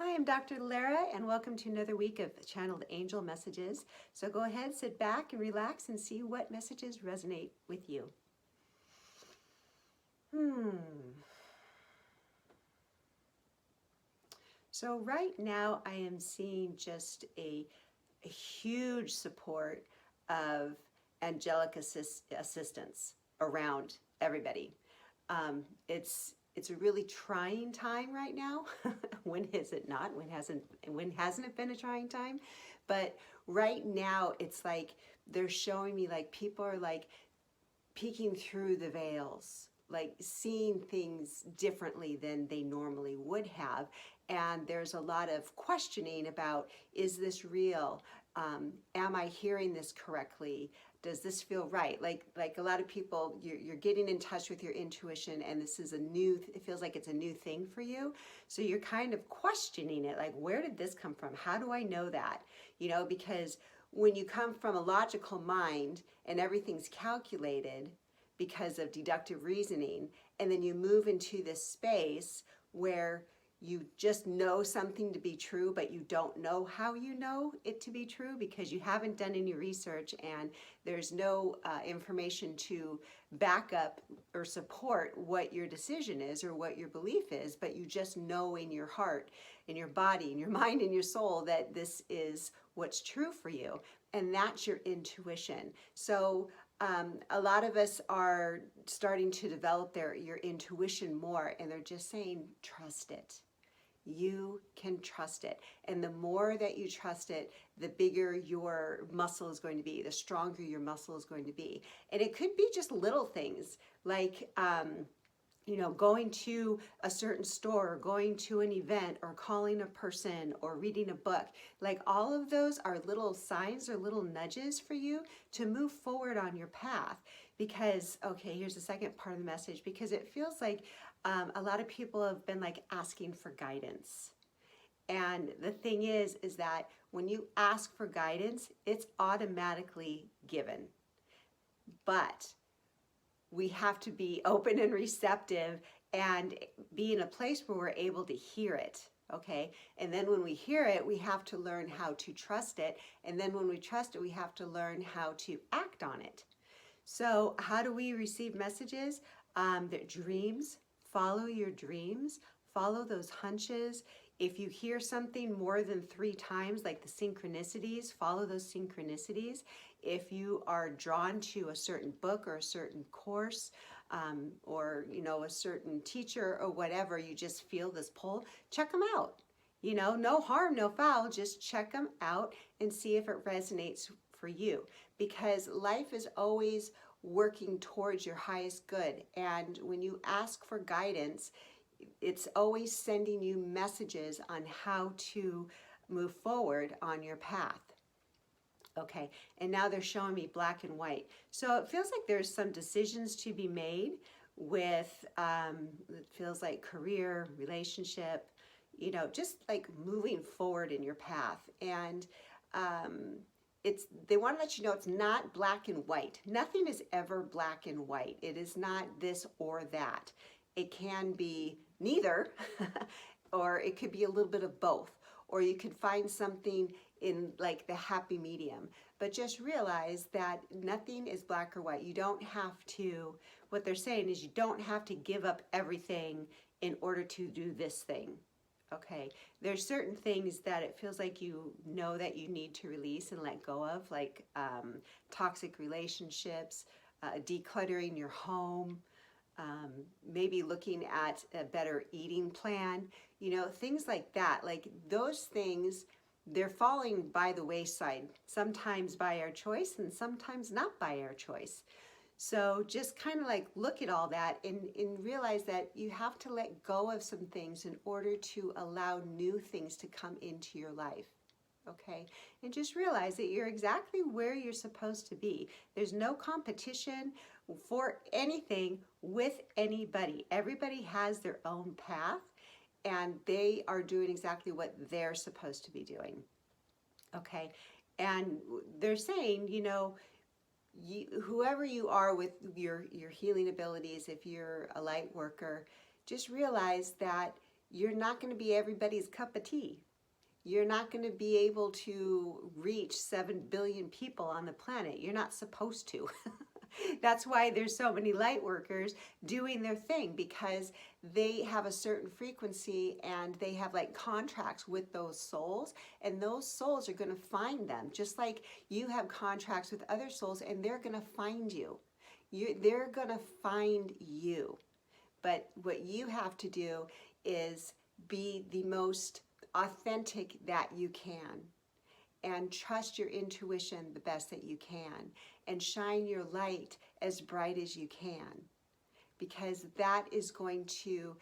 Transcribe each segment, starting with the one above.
Hi, I'm Dr. Lara, and welcome to another week of Channeled Angel Messages. So go ahead, sit back and relax and see what messages resonate with you. So right now I am seeing just a huge support of angelic assistance around everybody. It's a really trying time right now. When is it not? When hasn't it been a trying time? But right now it's like they're showing me like people are like peeking through the veils, like seeing things differently than they normally would have. And there's a lot of questioning about, is this real? Am I hearing this correctly? Does this feel right? Like a lot of people, you're getting in touch with your intuition, and this is it feels like it's a new thing for you. So you're kind of questioning it, like, where did this come from? How do I know that? Because when you come from a logical mind and everything's calculated because of deductive reasoning, and then you move into this space where you just know something to be true, but you don't know how you know it to be true because you haven't done any research and there's no information to back up or support what your decision is or what your belief is, but you just know in your heart, in your body, in your mind, in your soul that this is what's true for you. And that's your intuition. So a lot of us are starting to develop your intuition more, and they're just saying, trust it. You can trust it. And the more that you trust it, the bigger your muscle is going to be, the stronger your muscle is going to be. And it could be just little things like, going to a certain store, or going to an event, or calling a person, or reading a book. Like all of those are little signs or little nudges for you to move forward on your path. Because, okay, here's the second part of the message, because it feels like a lot of people have been like asking for guidance. And the thing is that when you ask for guidance, it's automatically given. But we have to be open and receptive and be in a place where we're able to hear it. Okay. And then when we hear it, we have to learn how to trust it. And then when we trust it, we have to learn how to act on it. So how do we receive messages? The dreams, follow your dreams, follow those hunches. If you hear something more than 3 times, like the synchronicities, follow those synchronicities. If you are drawn to a certain book or a certain course, or a certain teacher or whatever, you just feel this pull, check them out. No harm, no foul, just check them out and see if it resonates for you, because life is always working towards your highest good. And when you ask for guidance, it's always sending you messages on how to move forward on your path. Okay, and now they're showing me black and white. So it feels like there's some decisions to be made with, it feels like career, relationship, just like moving forward in your path. And they want to let you know it's not black and white. Nothing is ever black and white. It is not this or that. It can be neither, or it could be a little bit of both, or you could find something in like the happy medium. But just realize that nothing is black or white. You don't have to, what they're saying is you don't have to give up everything in order to do this thing. Okay, there's certain things that it feels like that you need to release and let go of, like toxic relationships, decluttering your home, maybe looking at a better eating plan, things like that. Like those things, they're falling by the wayside, sometimes by our choice and sometimes not by our choice. So just kind of like look at all that and realize that you have to let go of some things in order to allow new things to come into your life. Okay, and just realize that you're exactly where you're supposed to be. There's no competition for anything with anybody. Everybody has their own path, and they are doing exactly what they're supposed to be doing. Okay, and they're saying, whoever you are with your healing abilities, if you're a light worker, just realize that you're not going to be everybody's cup of tea. You're not going to be able to reach 7 billion people on the planet. You're not supposed to. That's why there's so many light workers doing their thing, because they have a certain frequency and they have like contracts with those souls, and those souls are going to find them, just like you have contracts with other souls, and they're going to find you. They're going to find you. But what you have to do is be the most authentic that you can, and trust your intuition the best that you can, and shine your light as bright as you can, because that is going to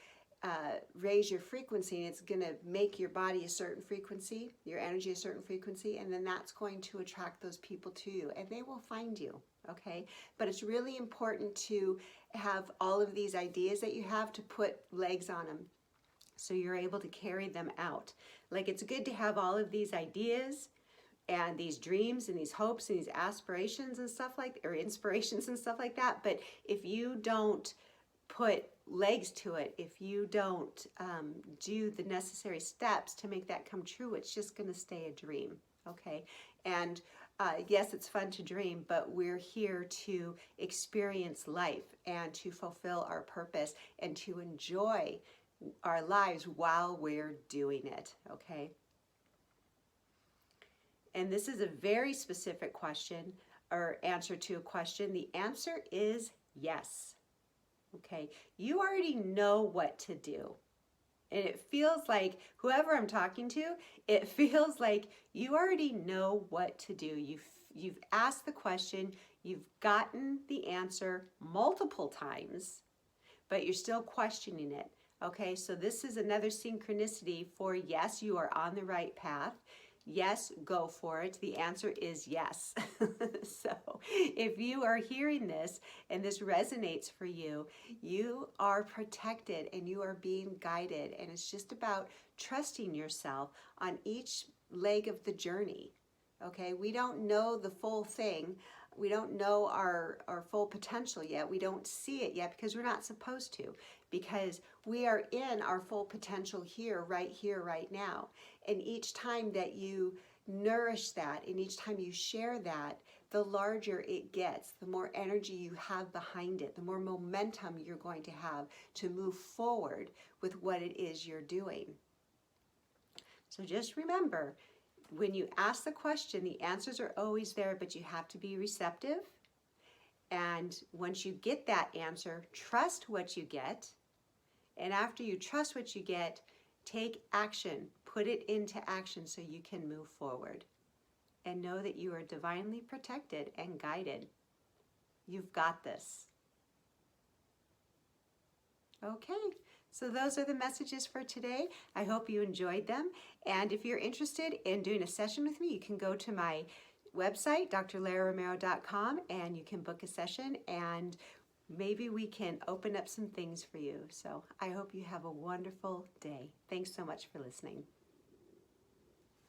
raise your frequency, and it's going to make your body a certain frequency, your energy a certain frequency, and then that's going to attract those people to you, and they will find you. Okay, but it's really important to have all of these ideas that you have, to put legs on them, so you're able to carry them out. Like, it's good to have all of these ideas and these dreams and these hopes and these aspirations and stuff like, or inspirations and stuff like that. But if you don't put legs to it, if you don't do the necessary steps to make that come true, it's just going to stay a dream. Okay, and yes, it's fun to dream, but we're here to experience life and to fulfill our purpose and to enjoy our lives while we're doing it. Okay. And this is a very specific question, or answer to a question. The answer is yes. Okay. You already know what to do. And it feels like, whoever I'm talking to, it feels like you already know what to do. You've asked the question, you've gotten the answer multiple times, but you're still questioning it. Okay, so this is another synchronicity for yes, you are on the right path. Yes, go for it. The answer is yes. So if you are hearing this and this resonates for you, you are protected and you are being guided. And it's just about trusting yourself on each leg of the journey. Okay, we don't know the full thing. We don't know our full potential yet. We don't see it yet because we're not supposed to, because we are in our full potential here, right now. And each time that you nourish that, and each time you share that, the larger it gets, the more energy you have behind it, the more momentum you're going to have to move forward with what it is you're doing. So just remember, when you ask the question, the answers are always there, but you have to be receptive. And once you get that answer, trust what you get. And after you trust what you get, take action, put it into action so you can move forward. And know that you are divinely protected and guided. You've got this. Okay. So those are the messages for today. I hope you enjoyed them. And if you're interested in doing a session with me, you can go to my website, drlararomero.com, and you can book a session, and maybe we can open up some things for you. So I hope you have a wonderful day. Thanks so much for listening.